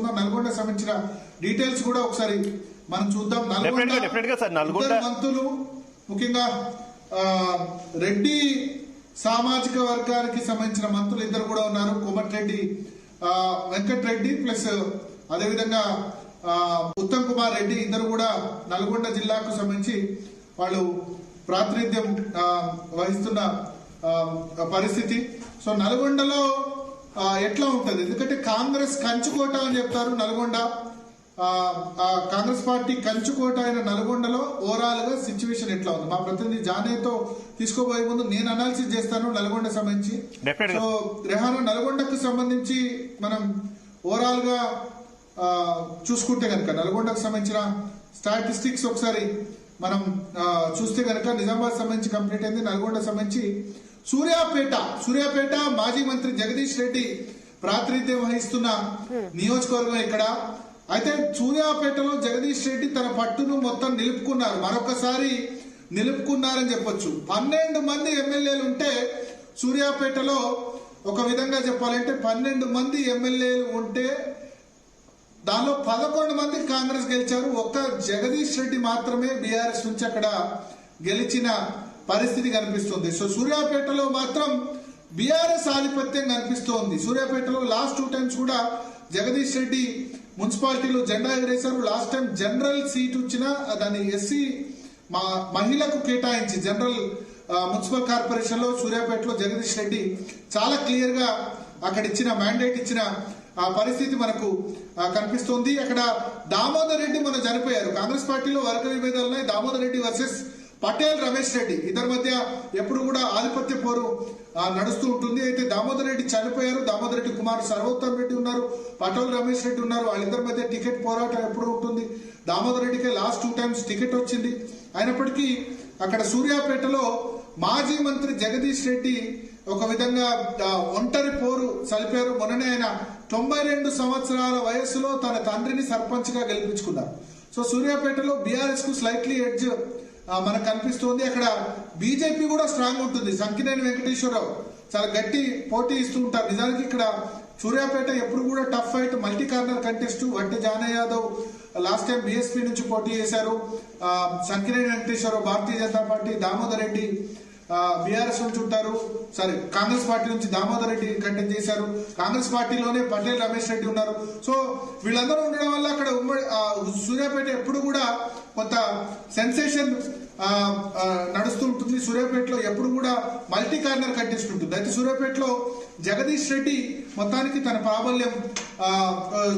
తెలియజేసుకుందాం. నల్గొండ సంబంధించిన డీటెయిల్స్ కూడా ఒకసారి మనం చూద్దాం. నల్గొండ మంత్రులు ముఖ్యంగా రెడ్డి సామాజిక వర్గానికి సంబంధించిన మంత్రులు ఇద్దరు కూడా ఉన్నారు. కోమటిరెడ్డి వెంకటరెడ్డి ప్లస్ అదేవిధంగా ఉత్తమ్ కుమార్ రెడ్డి ఇద్దరు కూడా నల్గొండ జిల్లాకు సంబంధించి వాళ్ళు ప్రాతినిధ్యం వహిస్తున్న పరిస్థితి. సో నల్గొండలో ఎట్లా ఉంటుంది, ఎందుకంటే కాంగ్రెస్ కంచుకోట అని చెప్తారు. నల్గొండ కాంగ్రెస్ పార్టీ కంచుకోట అయిన నల్గొండలో ఓవరాల్ గా సిచ్యువేషన్ ఎట్లా ఉంది, మా ప్రతినిధి జానేతో తీసుకోబోయే ముందు నేను అనాలిసిస్ చేస్తాను నల్గొండ సంబంధించి. సో రెహానా, నల్గొండకు సంబంధించి మనం ఓవరాల్ గా చూసుకుంటే కనుక నల్గొండకు సంబంధించిన స్టాటిస్టిక్స్ ఒకసారి మనం చూస్తే కనుక నిజామాబాద్ సంబంధించి కంప్లీట్ అయింది. నల్గొండ సంబంధించి సూర్యాపేట మాజీ మంత్రి జగదీష్ రెడ్డి ప్రాతినిధ్యం వహిస్తున్న నియోజకవర్గం ఇక్కడ. అయితే సూర్యాపేటలో జగదీష్ రెడ్డి తన పట్టును మొత్తం నిలుపుకున్నారు, మరొకసారి నిలుపుకున్నారని చెప్పొచ్చు. 12 మంది ఎమ్మెల్యేలు ఉంటే సూర్యాపేటలో ఒక విధంగా చెప్పాలంటే 12 మంది ఎమ్మెల్యేలు ఉంటే దానిలో 11 మంది కాంగ్రెస్ గెలిచారు. ఒక్క జగదీష్ రెడ్డి మాత్రమే బీఆర్ఎస్ నుంచి అక్కడ గెలిచిన పరిస్థితి కనిపిస్తుంది. సో సూర్యాపేటలో మాత్రం బీఆర్ఎస్ ఆధిపత్యం కనిపిస్తోంది. సూర్యాపేటలో లాస్ట్ 2 టైమ్స్ కూడా జగదీష్ రెడ్డి మున్సిపాలిటీలో జెండా ఎగరేశారు. లాస్ట్ టైం జనరల్ సీట్ వచ్చిన దాన్ని ఎస్సీ మహిళకు కేటాయించి జనరల్ మున్సిపల్ కార్పొరేషన్ లో సూర్యాపేటలో జగదీష్ రెడ్డి చాలా క్లియర్ గా అక్కడ ఇచ్చిన మ్యాండేట్ ఇచ్చిన పరిస్థితి మనకు కనిపిస్తోంది. అక్కడ దామోదర్ రెడ్డి మన చనిపోయారు. కాంగ్రెస్ పార్టీలో వర్గ విభేదాలు ఉన్నాయి. దామోదర్ రెడ్డి వర్సెస్ పటేల్ రమేష్ రెడ్డి ఇద్దరి మధ్య ఎప్పుడు కూడా ఆధిపత్య పోరు నడుస్తూ ఉంటుంది. అయితే దామోదర్ రెడ్డి చనిపోయారు. దామోదర్ రెడ్డి కుమార్ సర్వోత్తమ్ రెడ్డి ఉన్నారు, పటేల్ రమేష్ రెడ్డి ఉన్నారు. వాళ్ళిద్దరి మధ్య టికెట్ పోరాటం ఎప్పుడు ఉంటుంది. దామోదర్ రెడ్డికి లాస్ట్ 2 టైమ్స్ టికెట్ వచ్చింది. అయినప్పటికీ అక్కడ సూర్యాపేటలో మాజీ మంత్రి జగదీష్ రెడ్డి ఒక విధంగా ఒంటరి పోరు సలిపారు. మొన్ననే ఆయన 92 సంవత్సరాల వయస్సులో తన తండ్రిని సర్పంచ్ గా గెలిపించుకున్నారు. సో సూర్యాపేటలో బీఆర్ఎస్ కు స్లైట్లీ ఎడ్జ్ మనకు కనిపిస్తోంది. అక్కడ బీజేపీ కూడా స్ట్రాంగ్ ఉంటుంది. సంకినేని వెంకటేశ్వరరావు చాలా గట్టి పోటీ ఇస్తూ ఉంటారు. నిజానికి ఇక్కడ సూర్యాపేట ఎప్పుడు కూడా tough fight, multi corner contest. Vatti Janaiah Yadav last time BSP నుంచి పోటీ చేశారు. సంకినేని వెంకటేశ్వరరావు భారతీయ జనతా పార్టీ, దామోదర్ రెడ్డి బీఆర్ఎస్ నుంచి ఉంటారు. సారీ, కాంగ్రెస్ పార్టీ నుంచి దామోదర్ రెడ్డి కంటెస్ట్ చేశారు. కాంగ్రెస్ పార్టీలోనే పటేల్ రమేష్ రెడ్డి ఉన్నారు. సో వీళ్ళందరూ ఉండడం వల్ల అక్కడ సూర్యాపేట ఎప్పుడు కూడా కొంత సెన్సేషన్ నడుస్తూ ఉంటుంది. సూర్యాపేటలో ఎప్పుడు కూడా మల్టీ కార్నర్ కంటెస్ట్ ఉంటుంది. అయితే సూర్యాపేటలో జగదీష్ రెడ్డి మొత్తానికి తన ప్రాబల్యం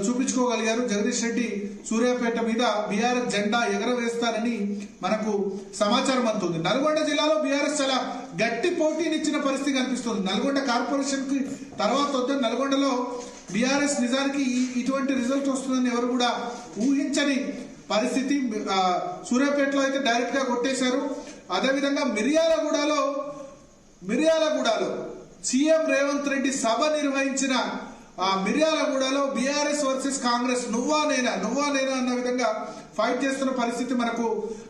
చూపించుకోగలిగారు. జగదీష్ రెడ్డి సూర్యాపేట మీద బీఆర్ఎస్ జెండా ఎగరవేస్తారని మనకు సమాచారం అందుతుంది. నల్గొండ జిల్లాలో బీఆర్ఎస్ చాలా గట్టి పోటీనిచ్చిన పరిస్థితి కనిపిస్తుంది. నల్గొండ కార్పొరేషన్ కి తర్వాత వద్ద నల్గొండలో బీఆర్ఎస్ నిజానికి ఇటువంటి రిజల్ట్ వస్తుందని ఎవరు కూడా ఊహించని పరిస్థితి. సూర్యాపేటలో అయితే డైరెక్ట్ గా కొట్టేశారు. అదేవిధంగా మిర్యాలగూడలో సీఎం రేవంత్ రెడ్డి సభ నిర్వహించిన మిర్యాలగూడలో బీఆర్ఎస్ వర్సెస్ కాంగ్రెస్ నువ్వా నేనా అన్న విధంగా ఫైట్ చేస్తున్న పరిస్థితి మనకు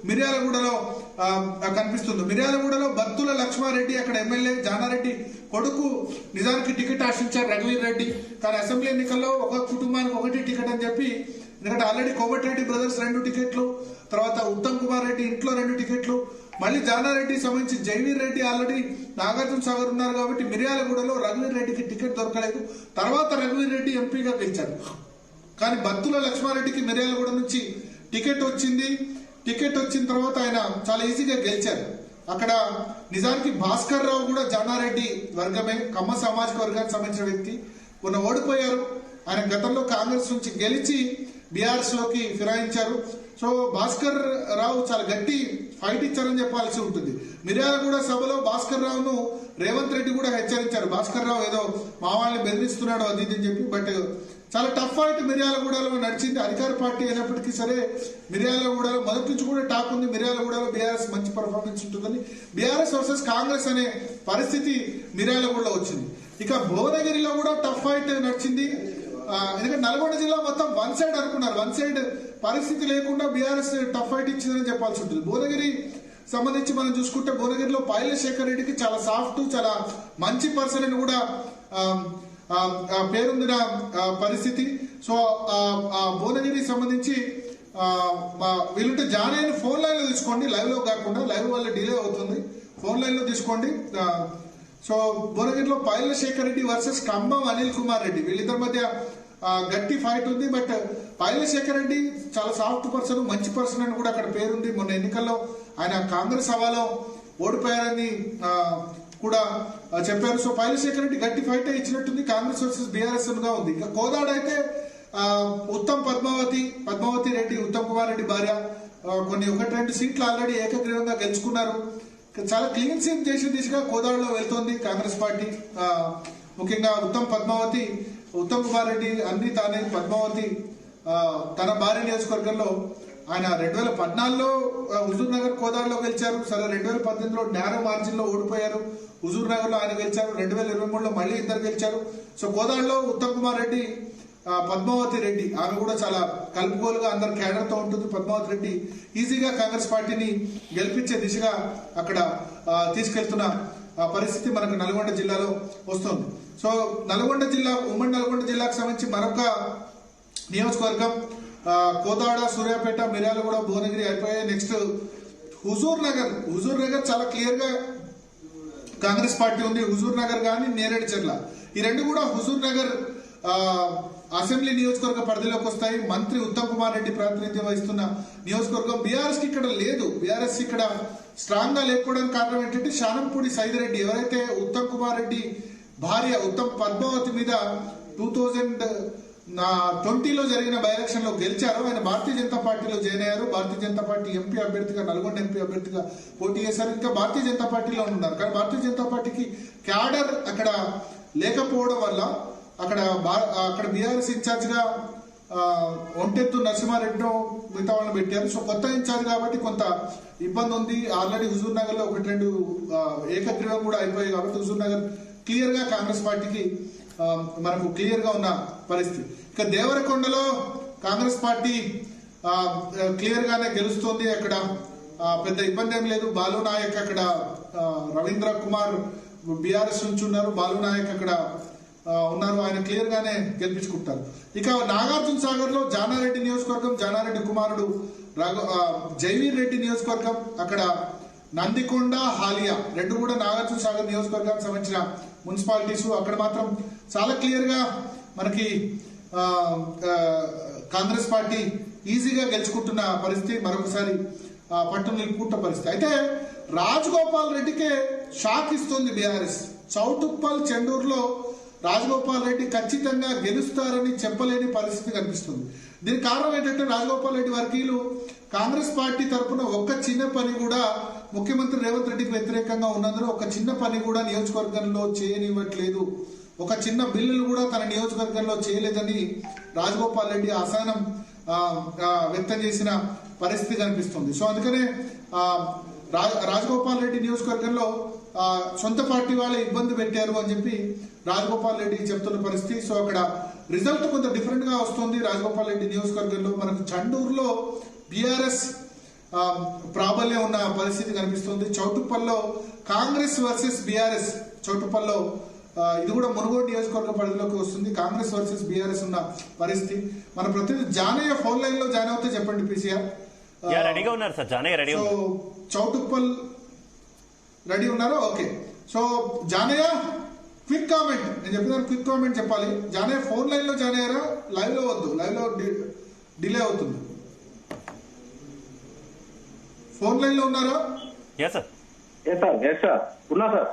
మిర్యాలగూడలో కనిపిస్తుంది. మిర్యాలగూడలో బత్తుల లక్ష్మారెడ్డి అక్కడ ఎమ్మెల్యే జానారెడ్డి కొడుకు నిజానికి టికెట్ ఆశించారు రఘువీర్ రెడ్డి. కానీ అసెంబ్లీ ఎన్నికల్లో ఒక కుటుంబానికి ఒకటి టికెట్ అని చెప్పి, ఎందుకంటే ఆల్రెడీ కోమటిరెడ్డి బ్రదర్స్ 2 టికెట్లు, తర్వాత ఉత్తమ్ కుమార్ రెడ్డి ఇంట్లో 2 టికెట్లు, మళ్ళీ జానారెడ్డి సంబంధించి జైవీర్ రెడ్డి ఆల్రెడీ నాగార్జున సాగర్ ఉన్నారు కాబట్టి మిర్యాలగూడలో రఘువీర్ రెడ్డికి టికెట్ దొరకలేదు. తర్వాత రఘువీర్ రెడ్డి ఎంపీగా గెలిచారు. కానీ బత్తుల లక్ష్మారెడ్డికి మిర్యాలగూడ నుంచి టికెట్ వచ్చింది. టికెట్ వచ్చిన తర్వాత ఆయన చాలా ఈజీగా గెలిచారు. అక్కడ నిజానికి భాస్కర్ రావు కూడా జానారెడ్డి వర్గమే, కమ్మ సామాజిక వర్గానికి సంబంధించిన వ్యక్తి. మొన్న ఓడిపోయారు. ఆయన గతంలో కాంగ్రెస్ నుంచి గెలిచి బీఆర్ఎస్ లోకి ఫిరాయించారు. సో భాస్కర్ రావు చాలా గట్టి ఫైట్ ఇచ్చారని చెప్పాల్సి ఉంటుంది. మిర్యాలగూడ సభలో భాస్కర్ రావును రేవంత్ రెడ్డి కూడా హెచ్చరించారు. భాస్కర్ రావు ఏదో మా వాళ్ళని బెదిరిస్తున్నాడు అది ఇది అని చెప్పి. బట్ చాలా టఫ్ ఫైట్ మిర్యాలగూడలో నడిచింది. అధికార పార్టీ అయినప్పటికీ సరే మిర్యాలగూడలో మొదటి నుంచి కూడా టాక్ ఉంది. మిర్యాలగూడలో బీఆర్ఎస్ మంచి పర్ఫార్మెన్స్ ఉంటుందని. బీఆర్ఎస్ వర్సెస్ కాంగ్రెస్ అనే పరిస్థితి మిర్యాలగూడలో వచ్చింది. ఇక భువనగిరిలో కూడా టఫ్ ఫైట్ నడిచింది. ఎందుకంటే నల్గొండ జిల్లా మొత్తం వన్ సైడ్ అనుకున్నారు. వన్ సైడ్ పరిస్థితి లేకుండా బీఆర్ఎస్ టఫ్ ఫైట్ ఇచ్చిందని చెప్పాల్సి ఉంటుంది. భువనగిరి సంబంధించి మనం చూసుకుంటే భువనగిరిలో పైల శేఖర్ రెడ్డికి చాలా సాఫ్ట్, చాలా మంచి పర్సన్ అని కూడా పేరొందిన పరిస్థితి. సో భువనగిరికి సంబంధించి వీళ్ళుంటే జానయ్య ఫోన్ లైన్ లో తీసుకోండి, లైవ్ లో కాకుండా, లైవ్ వల్ల డిలే అవుతుంది, ఫోన్ లైన్ లో తీసుకోండి. సో భువనగిరిలో పైల శేఖర్ రెడ్డి వర్సెస్ కంబం అనిల్ కుమార్ రెడ్డి, వీళ్ళిద్దరి మధ్య గట్టి ఫైట్ ఉంది. బట్ పైల శేఖర్ రెడ్డి చాలా సాఫ్ట్ పర్సన్, మంచి పర్సన్ అని కూడా అక్కడ పేరుంది. మొన్న ఎన్నికల్లో ఆయన కాంగ్రెస్ హవాలో ఓడిపోయారని కూడా చెప్పారు. సో పైల శేఖర్ రెడ్డి గట్టి ఫైట్ ఇచ్చినట్టుంది. కాంగ్రెస్ వర్సెస్ బీఆర్ఎస్ గా ఉంది. ఇంకా కోదాడ అయితే పద్మావతి రెడ్డి, ఉత్తమ్ కుమార్ రెడ్డి భార్య, కొన్ని 1-2 సీట్లు ఆల్రెడీ ఏకగ్రీవంగా గెలుచుకున్నారు. చాలా క్లీన్ స్వీప్ చేసే దిశగా కోదాడలో వెళ్తోంది కాంగ్రెస్ పార్టీ. ముఖ్యంగా ఉత్తమ్ కుమార్ రెడ్డి అన్ని తానే, పద్మావతి తన భార్య నియోజకవర్గంలో ఆయన 2014లో హుజూర్ నగర్ కోదాడలో గెలిచారు. సరే 2018లో నేరో మార్జిన్ లో ఓడిపోయారు. హుజూర్ నగర్ లో ఆయన గెలిచారు. 2023లో మళ్ళీ ఇద్దరు గెలిచారు. సో కోదాడలో ఉత్తమ్ కుమార్ రెడ్డి, పద్మావతి రెడ్డి, ఆమె కూడా చాలా కలుపుకోలుగా అందరు క్యాడర్ తో ఉంటుంది. పద్మావతి రెడ్డి ఈజీగా కాంగ్రెస్ పార్టీని గెలిపించే దిశగా అక్కడ తీసుకెళ్తున్న పరిస్థితి మనకు నల్గొండ జిల్లాలో వస్తుంది. సో ఉమ్మడి నల్గొండ జిల్లాకు సంబంధించి మరొక నియోజకవర్గం కోదాడ, సూర్యాపేట, మిర్యాలగూడ, భువనగిరి అయిపోయాయి. నెక్స్ట్ హుజూర్ నగర్ చాలా క్లియర్ గా కాంగ్రెస్ పార్టీ ఉంది. హుజూర్ నగర్ గాని, నేరేడు చెర్ల, ఈ రెండు కూడా హుజూర్ నగర్ అసెంబ్లీ నియోజకవర్గ పరిధిలోకి వస్తాయి. మంత్రి ఉత్తమ్ కుమార్ రెడ్డి ప్రాతినిధ్యం వహిస్తున్న నియోజకవర్గం. బీఆర్ఎస్ కి ఇక్కడ లేదు. బీఆర్ఎస్ ఇక్కడ స్ట్రాంగ్ గా లేకపోవడానికి కారణం ఏంటంటే శానంపూడి సైదిరెడ్డి, ఎవరైతే ఉత్తమ్ కుమార్ రెడ్డి భార్య పద్మావతి మీద 2020లో జరిగిన బై ఎలక్షన్ లో గెలిచారు. ఆయన భారతీయ జనతా పార్టీలో జాయిన్ అయ్యారు. భారతీయ జనతా పార్టీ ఎంపీ అభ్యర్థిగా, నల్గొండ ఎంపీ అభ్యర్థిగా పోటీ చేశారు. ఇంకా భారతీయ జనతా పార్టీలో ఉన్నారు. కానీ భారతీయ జనతా పార్టీకి క్యాడర్ అక్కడ లేకపోవడం వల్ల అక్కడ బీఆర్ఎస్ ఇన్ఛార్జ్ గా ఒంటెత్తు నరసింహారెడ్డి మిగతా వాళ్ళని పెట్టారు. సో కొత్త ఇన్ఛార్జ్ కాబట్టి కొంత ఇబ్బంది ఉంది. ఆల్రెడీ హుజూర్ నగర్ లో 1-2 ఏకగ్రీవం కూడా అయిపోయాయి కాబట్టి హుజూర్ నగర్ క్లియర్ గా కాంగ్రెస్ పార్టీకి మనకు క్లియర్ గా ఉన్న పరిస్థితి. ఇక దేవరకొండలో కాంగ్రెస్ పార్టీ క్లియర్ గానే గెలుస్తుంది. అక్కడ పెద్ద ఇబ్బంది ఏం లేదు. బాలు నాయక్ అక్కడ, రవీంద్ర కుమార్ బీఆర్ఎస్ నుంచి ఉన్నారు, బాలు నాయక్ అక్కడ ఉన్నారు. ఆయన క్లియర్ గానే గెలిపించుకుంటారు. ఇక నాగార్జున సాగర్ లో జానారెడ్డి నియోజకవర్గం, జానారెడ్డి కుమారుడు జైవీర్ రెడ్డి నియోజకవర్గం, అక్కడ నందికొండ, హాలియా రెండు కూడా నాగార్జున సాగర్ నియోజకవర్గానికి సంబంధించిన మున్సిపాలిటీస్. అక్కడ మాత్రం చాలా క్లియర్ గా మనకి కాంగ్రెస్ పార్టీ ఈజీగా గెలుచుకుంటున్న పరిస్థితి, మరొకసారి పట్టు నిలుపుకుంటున్న పరిస్థితి. అయితే రాజగోపాల్ రెడ్డికే షాక్ ఇస్తుంది బీఆర్ఎస్. చౌటుప్పల్, చెండూరులో రాజగోపాల్ రెడ్డి ఖచ్చితంగా గెలుస్తారని చెప్పలేని పరిస్థితి కనిపిస్తుంది. దీనికి కారణం ఏంటంటే రాజగోపాల్ రెడ్డి వర్గీయులు కాంగ్రెస్ పార్టీ తరఫున ఒక్క చిన్న పని కూడా, ముఖ్యమంత్రి రేవంత్ రెడ్డికి వ్యతిరేకంగా ఉన్నందులో ఒక చిన్న పని కూడా నియోజకవర్గంలో చేయనివ్వట్లేదు. ఒక చిన్న బిల్లులు కూడా తన నియోజకవర్గంలో చేయలేదని రాజగోపాల్ రెడ్డి అసహనం వ్యక్తం చేసిన పరిస్థితి కనిపిస్తుంది. సో అందుకనే రాజగోపాల్ రెడ్డి నియోజకవర్గంలో సొంత పార్టీ వాళ్ళే ఇబ్బంది పెట్టారు అని చెప్పి రాజగోపాల్ రెడ్డి చెప్తున్న పరిస్థితి. సో అక్కడ రిజల్ట్ కొంత డిఫరెంట్ గా వస్తుంది రాజగోపాల్ రెడ్డి నియోజకవర్గంలో. మనకు చండూరులో బీఆర్ఎస్ ప్రాబల్యం ఉన్న పరిస్థితి కనిపిస్తుంది. చౌటుప్పల్లో కాంగ్రెస్ వర్సెస్ బీఆర్ఎస్, చౌటుప్పల్లో ఇది కూడా మునుగోడు నియోజకవర్గ పరిధిలోకి వస్తుంది. కాంగ్రెస్ వర్సెస్ బీఆర్ఎస్ ఉన్న పరిస్థితి. మన ప్రతినిధి జానయ్య ఫోన్ లైన్ లో జాయిన్ అవుతే చెప్పండి. పీసీఆర్ రెడీగా ఉన్నారు sir, Janaiah ready. So Choutuppal ready ఉన్నారు. Okay. So Janaiah quick comment, నేను చెప్పిన క్విక్ కామెంట్ చెప్పాలి. జానయ్య ఫోన్ లైన్ లో జాయిన్ అయ్యారా? లైవ్ లో వద్దు, లైవ్ లో డిలే అవుతుంది. ఫోన్ లైన్ లో ఉన్నారా? ఉన్నా సార్.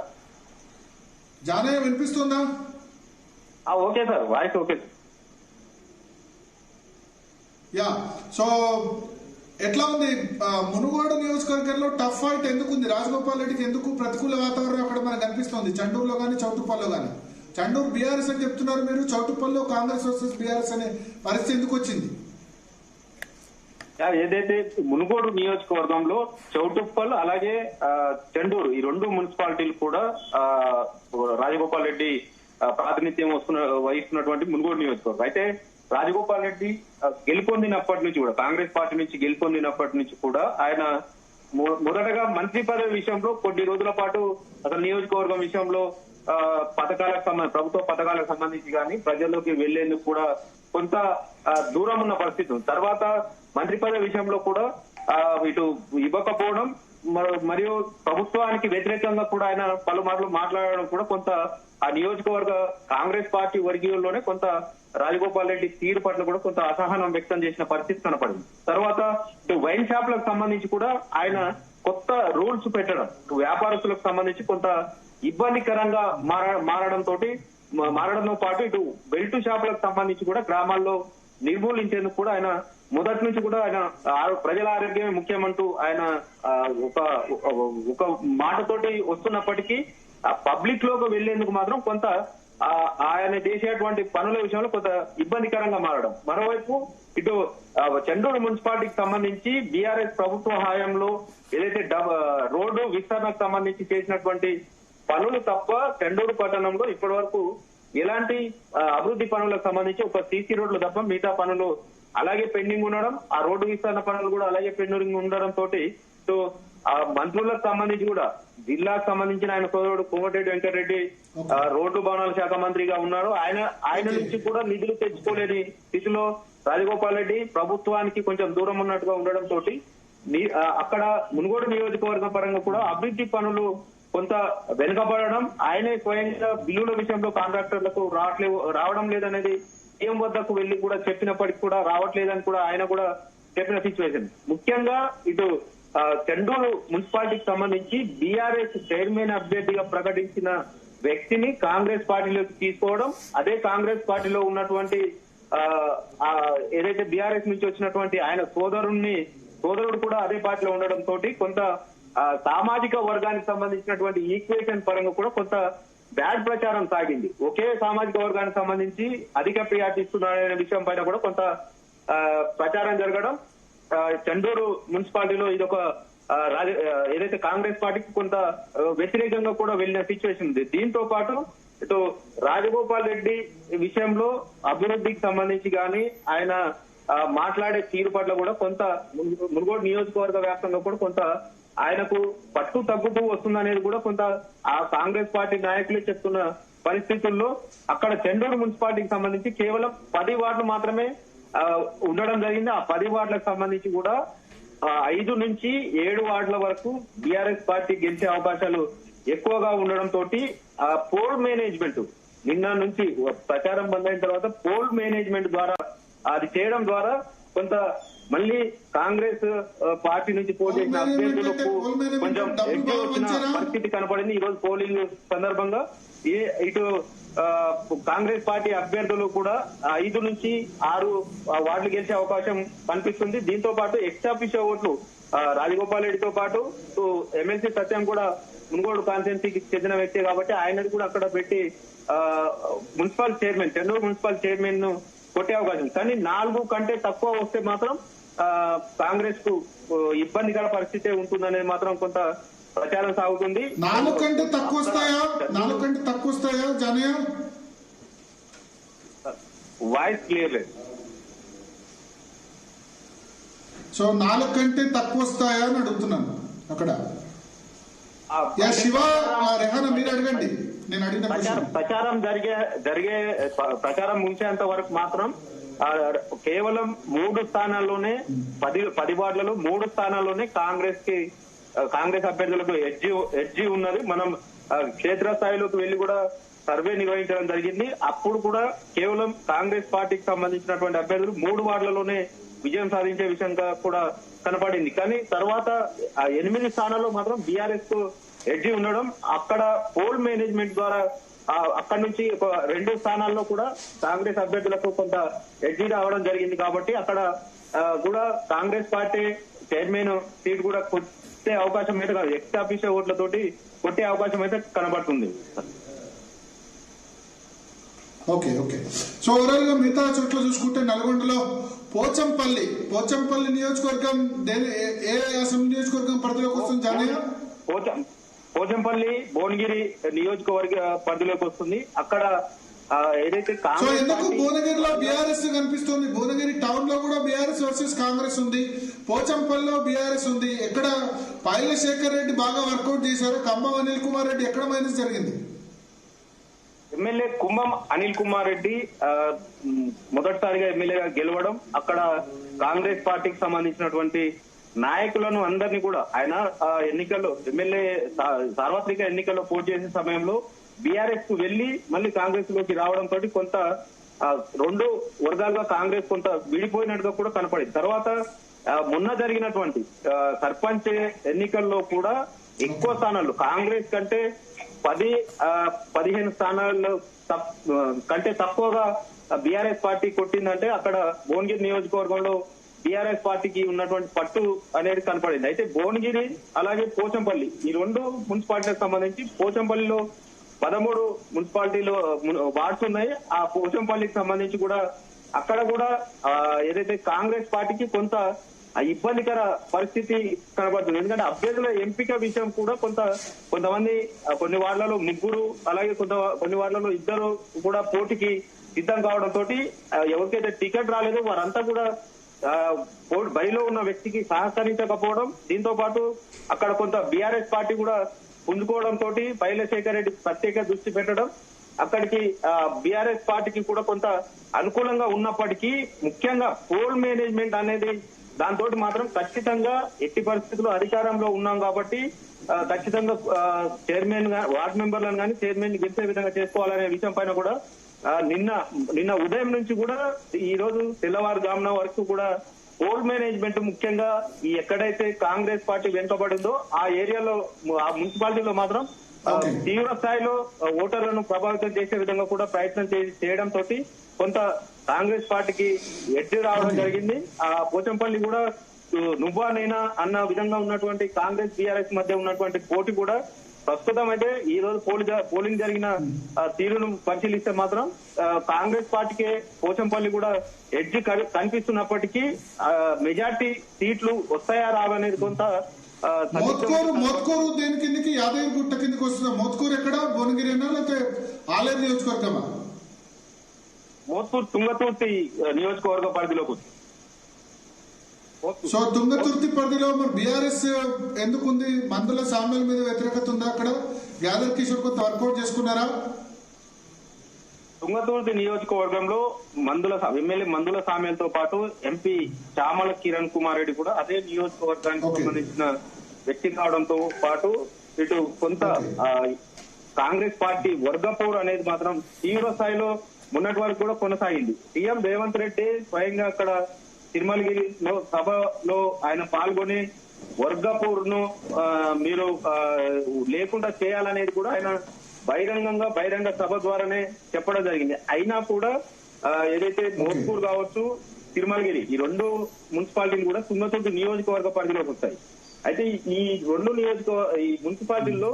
జానయ్య వినిపిస్తుందా? Okay sir, voice okay. Yeah. So ఎట్లా ఉంది మునుగోడు నియోజకవర్గంలో టఫ్ ఫైట్ ఎందుకు ఉంది? రాజగోపాల్ రెడ్డికి ఎందుకు ప్రతికూల వాతావరణం అక్కడ మనకు కనిపిస్తోంది? చండూరులో గానీ చౌటుప్పల్లో గానీ. చండూరు బీఆర్ఎస్ అని చెప్తున్నారు మీరు, చౌటుప్పల్లో కాంగ్రెస్ వర్సెస్ బీఆర్ఎస్ అనే పరిస్థితి ఎందుకు వచ్చింది? ఏదైతే మునుగోడు నియోజకవర్గంలో చౌటుప్పల్ అలాగే చెండూరు ఈ రెండు మున్సిపాలిటీలు కూడా రాజగోపాల్ రెడ్డి ప్రాతినిధ్యం వహిస్తున్నటువంటి మునుగోడు నియోజకవర్గం. అయితే రాజగోపాల్ రెడ్డి గెలుపొందినప్పటి నుంచి కూడా, కాంగ్రెస్ పార్టీ నుంచి గెలుపొందినప్పటి నుంచి కూడా ఆయన మొదటగా మంత్రి పదవి విషయంలో కొన్ని రోజుల పాటు అసలు నియోజకవర్గం విషయంలో ప్రభుత్వ పథకాలకు సంబంధించి కానీ ప్రజల్లోకి వెళ్లేందుకు కూడా కొంత దూరం ఉన్న పరిస్థితి ఉంది. తర్వాత మంత్రి పదవి విషయంలో కూడా ఇటు ఇవ్వకపోవడం మరియు ప్రభుత్వానికి వ్యతిరేకంగా కూడా ఆయన పలుమార్లు మాట్లాడడం కూడా కొంత ఆ నియోజకవర్గ కాంగ్రెస్ పార్టీ వర్గీయుల్లోనే కొంత రాజగోపాల్ రెడ్డి తీరు పట్ల కూడా కొంత అసహనం వ్యక్తం చేసిన పరిస్థితి కనపడింది. తర్వాత ఇటు వైన్ షాప్లకు సంబంధించి కూడా ఆయన కొత్త రూల్స్ పెట్టడం వ్యాపారస్తులకు సంబంధించి కొంత ఇబ్బందికరంగా మారడంతో పాటు ఇటు బెల్ట్ షాపులకు సంబంధించి కూడా గ్రామాల్లో నిర్మూలించేందుకు కూడా ఆయన మొదటి నుంచి కూడా ఆయన ప్రజల ఆరోగ్యమే ముఖ్యమంటూ ఆయన ఒక మాటతోటి వస్తున్నప్పటికీ పబ్లిక్ లోకి వెళ్లేందుకు మాత్రం కొంత ఆయన చేసేటువంటి పనుల విషయంలో కొంత ఇబ్బందికరంగా మారడం. మరోవైపు ఇటు చెండూరు మున్సిపాలిటీకి సంబంధించి బీఆర్ఎస్ ప్రభుత్వ హయాంలో ఏదైతే రోడ్డు విస్తరణకు సంబంధించి చేసినటువంటి పనులు తప్ప చెండూరు పట్టణంలో ఇప్పటి వరకు ఎలాంటి అభివృద్ధి పనులకు సంబంధించి ఒక సీసీ రోడ్లు తప్ప మిగతా పనులు అలాగే పెండింగ్ ఉండడం, ఆ రోడ్డు విస్తరణ పనులు కూడా అలాగే పెండింగ్ ఉండడం తోటి సో ఆ మంత్రులకు సంబంధించి కూడా జిల్లాకు సంబంధించిన ఆయన సోదరుడు కోమటిరెడ్డి వెంకటరెడ్డి రోడ్డు భవనాల శాఖ మంత్రిగా ఉన్నారు. ఆయన నుంచి కూడా నిధులు తెచ్చుకోలేని స్థితిలో రాజగోపాల్ రెడ్డి ప్రభుత్వానికి కొంచెం దూరం ఉన్నట్టుగా ఉండడం తోటి అక్కడ మునుగోడు నియోజకవర్గం పరంగా కూడా అభివృద్ధి పనులు కొంత వెనుకబడడం, ఆయనే స్వయంగా బిల్లుల విషయంలో కాంట్రాక్టర్లకు రావడం లేదనేది సీఎం వద్దకు వెళ్లి కూడా చెప్పినప్పటికీ కూడా రావట్లేదని కూడా ఆయన కూడా చెప్పిన సిచ్యువేషన్. ముఖ్యంగా ఇటు చెండూరు మున్సిపాలిటీకి సంబంధించి బీఆర్ఎస్ చైర్మన్ అభ్యర్థిగా ప్రకటించిన వ్యక్తిని కాంగ్రెస్ పార్టీలోకి తీసుకోవడం, అదే కాంగ్రెస్ పార్టీలో ఉన్నటువంటి ఏదైతే బీఆర్ఎస్ నుంచి వచ్చినటువంటి ఆయన సోదరుడు కూడా అదే పార్టీలో ఉండడం తోటి కొంత సామాజిక వర్గానికి సంబంధించినటువంటి ఈక్వేషన్ పరంగా కూడా కొంత బ్యాడ్ ప్రచారం సాగింది. ఒకే సామాజిక వర్గానికి సంబంధించి అధిక ప్రియారిటీ ఇస్తున్నారనే విషయం పైన కూడా కొంత ప్రచారం జరగడం, చెండూరు మున్సిపాలిటీలో ఇదొక ఏదైతే కాంగ్రెస్ పార్టీకి కొంత వ్యతిరేకంగా కూడా వెళ్లిన సిచ్యువేషన్ ఉంది. దీంతో పాటు ఇటు రాజగోపాల్ రెడ్డి విషయంలో అభివృద్ధికి సంబంధించి కానీ ఆయన మాట్లాడే తీరు పట్ల కూడా కొంత మునుగోడు నియోజకవర్గ వ్యాప్తంగా కూడా కొంత ఆయనకు పట్టు తగ్గుతూ వస్తుందనేది కూడా కొంత ఆ కాంగ్రెస్ పార్టీ నాయకులే చెప్తున్న పరిస్థితుల్లో అక్కడ చెండూరు మున్సిపాలిటీకి సంబంధించి కేవలం 10 వార్డులు మాత్రమే ఉండడం జరిగింది. ఆ 10 వార్డులకు సంబంధించి కూడా 5 నుంచి 7 వార్డుల వరకు బీఆర్ఎస్ పార్టీ గెలిచే అవకాశాలు ఎక్కువగా ఉండడం తోటి పోల్ మేనేజ్మెంట్ నిన్న నుంచి ప్రచారం బంద్ అయిన తర్వాత పోల్ మేనేజ్మెంట్ ద్వారా అది చేయడం ద్వారా కొంత మళ్ళీ కాంగ్రెస్ పార్టీ నుంచి పోటీ చేసిన అభ్యర్థులకు కొంచెం ఎడ్జ్ వచ్చిన పరిస్థితి కనపడింది. ఈ రోజు పోలింగ్ సందర్భంగా ఇటు కాంగ్రెస్ పార్టీ అభ్యర్థులు కూడా 5 నుంచి 6 వార్డులు గెలిచే అవకాశం కనిపిస్తుంది. దీంతో పాటు ఎక్స్ఆఫీషియల్ ఓట్లు రాజగోపాల్ రెడ్డితో పాటు ఎమ్మెల్సీ సత్యం కూడా మునుగోడు కాన్స్టిట్యున్సీకి చెందిన వ్యక్తి కాబట్టి ఆయనది కూడా అక్కడ పెట్టి municipal chairman Chennur municipal chairman ను కొట్టే అవకాశం. కానీ 4 కంటే తక్కువ వస్తే మాత్రం కాంగ్రెస్ కు ఇబ్బందికర పరిస్థితి ఉంటుందనేది మాత్రం కొంత ప్రచారం సాగుతుంది. 4 కంటే తక్కువ వస్తాయా జానయ్య? వాయిస్ క్లియర్ లేదు. సో 4 కంటే తక్కువ వస్తాయా అని అడుగుతున్నాను అక్కడ. శివ రెహానా మీరు అడగండి, నేను అడిగిన ప్రచారం జరిగే ప్రచారం ముగిసేంత వరకు మాత్రం కేవలం 3 స్థానాల్లోనే 10 వార్డులలో 3 స్థానాల్లోనే కాంగ్రెస్ అభ్యర్థులకు ఎడ్జి ఉన్నది. మనం క్షేత్రస్థాయిలోకి వెళ్లి కూడా సర్వే నిర్వహించడం జరిగింది. అప్పుడు కూడా కేవలం కాంగ్రెస్ పార్టీకి సంబంధించినటువంటి అభ్యర్థులు 3 వార్డులలోనే విజయం సాధించే విషయంగా కూడా కనపడింది. కానీ తర్వాత 8 స్థానాల్లో మాత్రం బీఆర్ఎస్ కు ఎడ్జి ఉండడం, అక్కడ పోల్ మేనేజ్మెంట్ ద్వారా అక్కడ నుంచి ఒక 2 స్థానాల్లో కూడా కాంగ్రెస్ అభ్యర్థులకు కొంత ఎడ్జి రావడం జరిగింది. కాబట్టి అక్కడ కూడా కాంగ్రెస్ పార్టీ చైర్మన్ సీట్ కూడా కొట్టే అవకాశం అయితే కాదు, ఎక్స్ఆఫీషియల్ ఓట్లతోటి కొట్టే అవకాశం అయితే కనబడుతుంది. ఓకే. సో ఓవరాల్ గా మిగతా చోట్ల చూసుకుంటే నల్గొండలో పోచంపల్లి నియోజకవర్గం ఏ అసెంబ్లీ నియోజకవర్గం పరిధిలోకి వస్తుంది జానయ్య? పోచంపల్లి భువనగిరి నియోజకవర్గ పరిధిలోకి వస్తుంది. అక్కడ ఏదైతే ఎందుకు భువనగిరిలో బీఆర్ఎస్ కనిపిస్తుంది? భువనగిరి టౌన్ లో కూడా బీఆర్ఎస్ వర్సెస్ కాంగ్రెస్ ఉంది, పోచంపల్లిలో బీఆర్ఎస్ ఉంది. ఎక్కడ పైలశేఖర్ రెడ్డి బాగా వర్కౌట్ చేశారు, ఖమ్మం అనిల్ కుమార్ రెడ్డి ఎక్కడ మైనస్ జరిగింది? ఎమ్మెల్యే కుంభం అనిల్ కుమార్ రెడ్డి మొదటిసారిగా ఎమ్మెల్యేగా గెలవడం, అక్కడ కాంగ్రెస్ పార్టీకి సంబంధించినటువంటి నాయకులను అందరినీ కూడా ఆయన ఎన్నికల్లో ఎమ్మెల్యే సార్వత్రిక ఎన్నికల్లో పోటీ చేసే సమయంలో బీఆర్ఎస్ కు వెళ్లి మళ్ళీ కాంగ్రెస్ లోకి రావడంతో కొంత రెండు వర్గాలుగా కాంగ్రెస్ కొంత విడిపోయినట్టుగా కూడా కనపడింది. తర్వాత మొన్న జరిగినటువంటి సర్పంచ్ ఎన్నికల్లో కూడా ఎక్కువ స్థానాలు కాంగ్రెస్ కంటే 10-15 స్థానాల్లో కంటే తక్కువగా బీఆర్ఎస్ పార్టీ కొట్టిందంటే అక్కడ భువనగిరి నియోజకవర్గంలో బీఆర్ఎస్ పార్టీకి ఉన్నటువంటి పట్టు అనేది కనపడింది. అయితే భువనగిరి అలాగే పోచంపల్లి ఈ రెండు మున్సిపాలిటీలకు సంబంధించి పోచంపల్లిలో 13 మున్సిపాలిటీలో వార్డ్స్ ఉన్నాయి. ఆ పోచంపల్లికి సంబంధించి కూడా అక్కడ కూడా ఏదైతే కాంగ్రెస్ పార్టీకి కొంత ఇబ్బందికర పరిస్థితి కనబడుతుంది. ఎందుకంటే అభ్యర్థుల ఎంపిక విషయం కూడా కొంతమంది కొన్ని వార్డులలో 3 అలాగే కొన్ని వార్డులలో 2 కూడా పోటీకి సిద్ధం కావడంతో ఎవరికైతే టికెట్ రాలేదో వారంతా కూడా బరిలో ఉన్న వ్యక్తికి సహకరించకపోవడం, దీంతో పాటు అక్కడ కొంత బీఆర్ఎస్ పార్టీ కూడా పుంజుకోవడంతో పైలశేఖర్ రెడ్డి ప్రత్యేక దృష్టి పెట్టడం అక్కడికి బీఆర్ఎస్ పార్టీకి కూడా కొంత అనుకూలంగా ఉన్నప్పటికీ ముఖ్యంగా పోల్ మేనేజ్మెంట్ అనేది దాంతో మాత్రం ఖచ్చితంగా ఎట్టి పరిస్థితుల్లో అధికారంలో ఉన్నాం కాబట్టి ఖచ్చితంగా చైర్మన్ వార్డు మెంబర్లను కానీ చైర్మన్ గెలిచే విధంగా చేసుకోవాలనే విషయం పైన కూడా నిన్న ఉదయం నుంచి కూడా ఈ రోజు తెల్లవారుజామున వరకు కూడా పోల్ మేనేజ్మెంట్ ముఖ్యంగా ఈ ఎక్కడైతే కాంగ్రెస్ పార్టీ వెనుకబడిందో ఆ ఏరియాలో ఆ మున్సిపాలిటీలో మాత్రం తీవ్ర స్థాయిలో ఓటర్లను ప్రభావితం చేసే విధంగా కూడా ప్రయత్నం చేయడంతో కొంత కాంగ్రెస్ పార్టీకి ఎడ్డి రావడం జరిగింది. ఆ పోచంపల్లి కూడా నువ్వానైనా అన్న విధంగా ఉన్నటువంటి కాంగ్రెస్ బీఆర్ఎస్ మధ్య ఉన్నటువంటి పోటీ కూడా ప్రస్తుతం అయితే ఈ రోజు పోలింగ్ జరిగిన తీరును పరిశీలిస్తే మాత్రం కాంగ్రెస్ పార్టీకే పోచంపల్లి కూడా ఎడ్జ్ కనిపిస్తున్నప్పటికీ మెజార్టీ సీట్లు వస్తాయా రావనేది కొంత మోత్కూరు దేని కిందకి యాదగిరిగుట్ట కిందకి వస్తుందా? మోత్కూరు ఎక్కడ భువనగిరినా లేకపోతే ఆలేరు నియోజకవర్గమా? మోత్కూరు తుంగతుర్తి నియోజకవర్గ పరిధిలోకి. సో తుంగతుర్తి పరిధిలో మరి బీఆర్ఎస్ ఎందుకుంది? మందుల సామ్యాల మీద వ్యతిరేకత ఉందా? అక్కడ యాదవ్ కిషోర్ కొంత వర్కౌట్ చేసుకున్నారా? తుంగతుర్తి నియోజకవర్గంలో ఎమ్మెల్యే మందుల సామ్యాలతో పాటు ఎంపీ చామల కిరణ్ కుమార్ రెడ్డి కూడా అదే నియోజకవర్గానికి సంబంధించిన వ్యక్తి కావడంతో పాటు ఇటు కొంత కాంగ్రెస్ పార్టీ వర్గపోరు అనేది మాత్రం తీవ్ర స్థాయిలో మొన్నటి వరకు కూడా కొనసాగింది. సీఎం రేవంత్ రెడ్డి స్వయంగా అక్కడ తిరుమలగిరిలో సభలో ఆయన పాల్గొని వర్గపూర్ను మీరు లేకుండా చేయాలనేది కూడా ఆయన బహిరంగ సభ ద్వారానే చెప్పడం జరిగింది. అయినా కూడా ఏదైతే మోత్కూర్ కావచ్చు తిరుమలగిరి ఈ రెండు మున్సిపాలిటీలు కూడా తుంగతుర్తి నియోజకవర్గ పరిధిలోకి వస్తాయి. అయితే ఈ మున్సిపాలిటీల్లో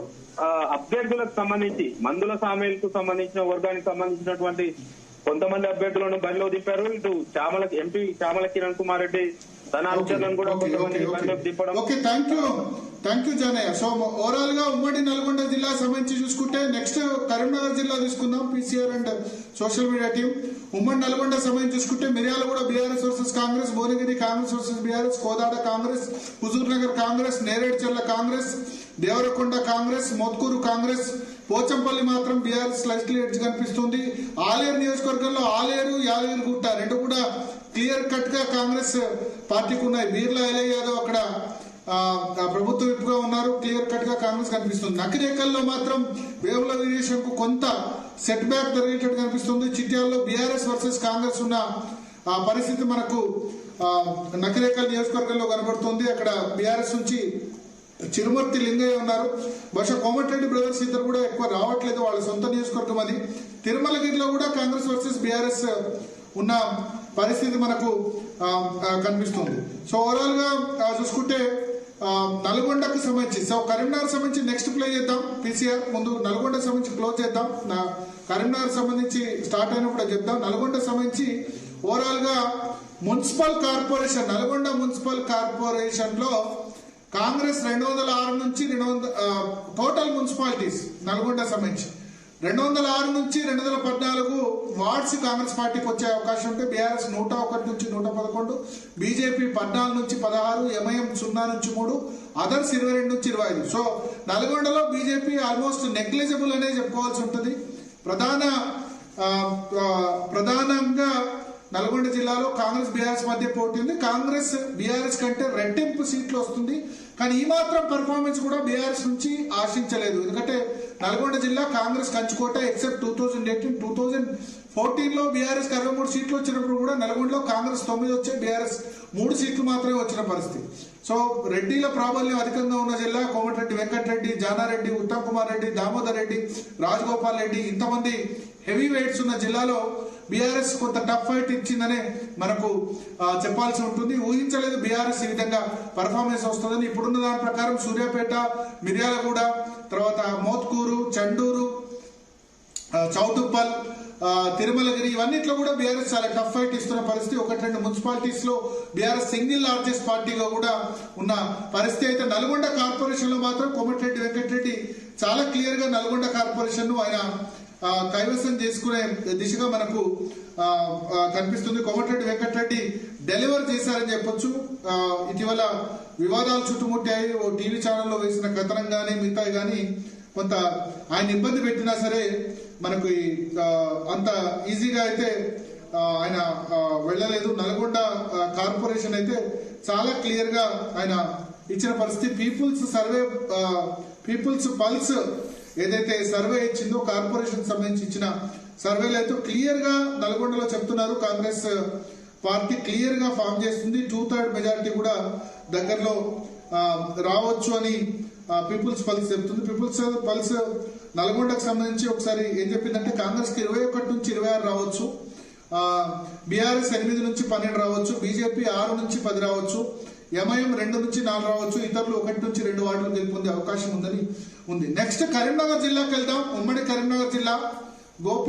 అభ్యర్థులకు సంబంధించి మందుల సామేలకు సంబంధించిన వర్గానికి సంబంధించినటువంటి కొంతమంది అభ్యర్థులను బరిలో దింపారు. ఇటు ఎంపీ చామల కిరణ్ కుమార్ రెడ్డి తన అనుచరులను కూడా కొంతమంది బరిలోకి దింపడం. Thank you Janaiah. So overall గా ఉమ్మడి నల్గొండ జిల్లా సంబంధించి చూసుకుంటే నెక్స్ట్ కరీంనగర్ జిల్లా తీసుకుందాం. PCR and social media team ఉమ్మడి నల్గొండ సంబంధించి చూసుకుంటే Miryalaguda BRS versus Congress, Bhuvanagiri Congress versus BRS, Kodad Congress, Huzurnagar Congress, Neredcherla Congress, Devarakonda Congress, Mothkur Congress, Pochampally మాత్రం బీఆర్ఎస్ స్లైట్లీ ఎడ్జ్ కనిపిస్తుంది. ఆలేరు నియోజకవర్గంలో ఆలేరు, యాదగిరిగుట్ట రెండు కూడా క్లియర్ కట్ గా కాంగ్రెస్ పార్టీకి ఉన్నాయి. బీర్లా ఎలయ్య యాదవ్ అక్కడ ప్రభుత్వ విప్పుగా ఉన్నారు. క్లియర్ కట్ గా కాంగ్రెస్ కనిపిస్తుంది. నకిరేకల్లో మాత్రం వేముల వీరేశం కు కొంత సెట్ బ్యాక్ జరిగేటట్టు కనిపిస్తుంది. చిట్యాల్లో బీఆర్ఎస్ వర్సెస్ కాంగ్రెస్ ఉన్న పరిస్థితి మనకు నకిరేకల్ నియోజకవర్గంలో కనబడుతుంది. అక్కడ బీఆర్ఎస్ నుంచి చిరుమర్తి లింగయ్య ఉన్నారు. బహుశా కోమటిరెడ్డి బ్రదర్స్ ఇద్దరు కూడా ఎక్కువ రావట్లేదు, వాళ్ళ సొంత నియోజకవర్గం అది. తిరుమలగిరిలో కూడా కాంగ్రెస్ వర్సెస్ బీఆర్ఎస్ ఉన్న పరిస్థితి మనకు కనిపిస్తుంది. సో ఓవరాల్ గా చూసుకుంటే నల్గొండకు సంబంధించి కరీంనగర్ సంబంధించి నెక్స్ట్ ప్లే చేద్దాం. పీసీఆర్ ముందు నల్గొండ సంబంధించి క్లోజ్ చేద్దాం. కరీంనగర్ సంబంధించి స్టార్ట్ అయినప్పుడు చెప్దాం. నల్గొండ సంబంధించి ఓవరాల్ గా municipal corporation Nalgonda municipal corporation లో కాంగ్రెస్ 206 నుంచి టోటల్ మున్సిపాలిటీస్ నల్గొండ సంబంధించి 206 నుంచి 214 వార్డ్స్ కాంగ్రెస్ పార్టీకి వచ్చే అవకాశం ఉంటే బీఆర్ఎస్ 101 నుంచి 111, బీజేపీ 14 నుంచి 16, ఎంఐఎం 0 నుంచి 3, అదర్స్ 22 నుంచి 25. సో నల్గొండలో బీజేపీ ఆల్మోస్ట్ నెగ్లిజిబుల్ అనే చెప్పుకోవాల్సి ఉంటుంది. ప్రధానంగా నల్గొండ జిల్లాలో కాంగ్రెస్ బీఆర్ఎస్ మధ్య పోటీ ఉంది. కాంగ్రెస్ బీఆర్ఎస్ కంటే రెట్టింపు సీట్లు వస్తుంది. కానీ ఈ మాత్రం పర్ఫార్మెన్స్ కూడా బీఆర్ఎస్ నుంచి ఆశించలేదు. ఎందుకంటే నల్గొండ జిల్లా కాంగ్రెస్ కంచుకోట. ఎక్సెప్ట్ 2018, 2014లో బీఆర్ఎస్ 63 సీట్లు వచ్చినప్పుడు కూడా నల్గొండలో కాంగ్రెస్ 9 వచ్చాయి, బీఆర్ఎస్ 3 సీట్లు మాత్రమే వచ్చిన పరిస్థితి. సో రెడ్డిల ప్రాబల్యం అధికంగా ఉన్న జిల్లా. కోమటిరెడ్డి వెంకటరెడ్డి, జానారెడ్డి, ఉత్తమ్ కుమార్ రెడ్డి, దామోదర్ రెడ్డి, రాజగోపాల్ రెడ్డి, ఇంతమంది హెవీ వెయిట్స్ ఉన్న జిల్లాలో బీఆర్ఎస్ కొంత టఫ్ ఫైట్ ఇచ్చిందనే మనకు చెప్పాల్సి ఉంటుంది. ఊహించలేదు బీఆర్ఎస్ ఈ విధంగా పర్ఫార్మెన్స్ వస్తుందని. ఇప్పుడున్న దాని ప్రకారం సూర్యాపేట, మిర్యాలగూడ, తర్వాత మోత్కూరు, చండూరు, చౌటుప్పల్, తిరుమలగిరి, ఇవన్నిట్లో కూడా బీఆర్ఎస్ చాలా టఫ్ ఫైట్ ఇస్తున్న పరిస్థితి. 1-2 మున్సిపాలిటీస్ లో బీఆర్ఎస్ సింగిల్ లార్జెస్ట్ పార్టీగా కూడా ఉన్న పరిస్థితి. అయితే నల్గొండ కార్పొరేషన్ లో మాత్రం కోమటిరెడ్డి వెంకటరెడ్డి చాలా క్లియర్ గా నల్గొండ కార్పొరేషన్ ను ఆయన కైవసం చేసుకునే దిశగా మనకు కనిపిస్తుంది. కోమటిరెడ్డి వెంకటరెడ్డి డెలివర్ చేశారని చెప్పొచ్చు. ఇటీవల వివాదాలు చుట్టుముట్టాయి. ఓ టీవీ ఛానల్లో వేసిన కథనం గానీ మిగతాయి గానీ కొంత ఆయన ఇబ్బంది పెట్టినా సరే మనకు అంత ఈజీగా అయితే ఆయన వెళ్ళలేదు. నల్గొండ కార్పొరేషన్ అయితే చాలా క్లియర్ గా ఆయన ఇచ్చిన పరిస్థితి. పీపుల్స్ పల్స్ ఏదైతే సర్వే ఇచ్చిందో కార్పొరేషన్ సంబంధించి ఇచ్చిన సర్వేలో అయితే క్లియర్ గా నల్గొండలో చెప్తున్నారు కాంగ్రెస్ పార్టీ క్లియర్ గా ఫామ్ చేస్తుంది. 2/3 మెజారిటీ కూడా దగ్గరలో రావచ్చు అని పీపుల్స్ పల్స్ చెప్తుంది. పీపుల్స్ పల్స్ నల్గొండకు సంబంధించి ఒకసారి ఏం చెప్పిందంటే కాంగ్రెస్ కి 21 నుంచి 26 రావచ్చు, బీఆర్ఎస్ 8 నుంచి 12 రావచ్చు, బీజేపీ 6 నుంచి 10 రావచ్చు, ఎంఐఎం 2 నుంచి 4 రావచ్చు, ఇతరులు 1 నుంచి 2 వార్డులు గెలుపొందే అవకాశం ఉంది. నెక్స్ట్ కరీంనగర్ జిల్లాకి వెళ్దాం. ఉమ్మడి కరీంనగర్ జిల్లా గోపి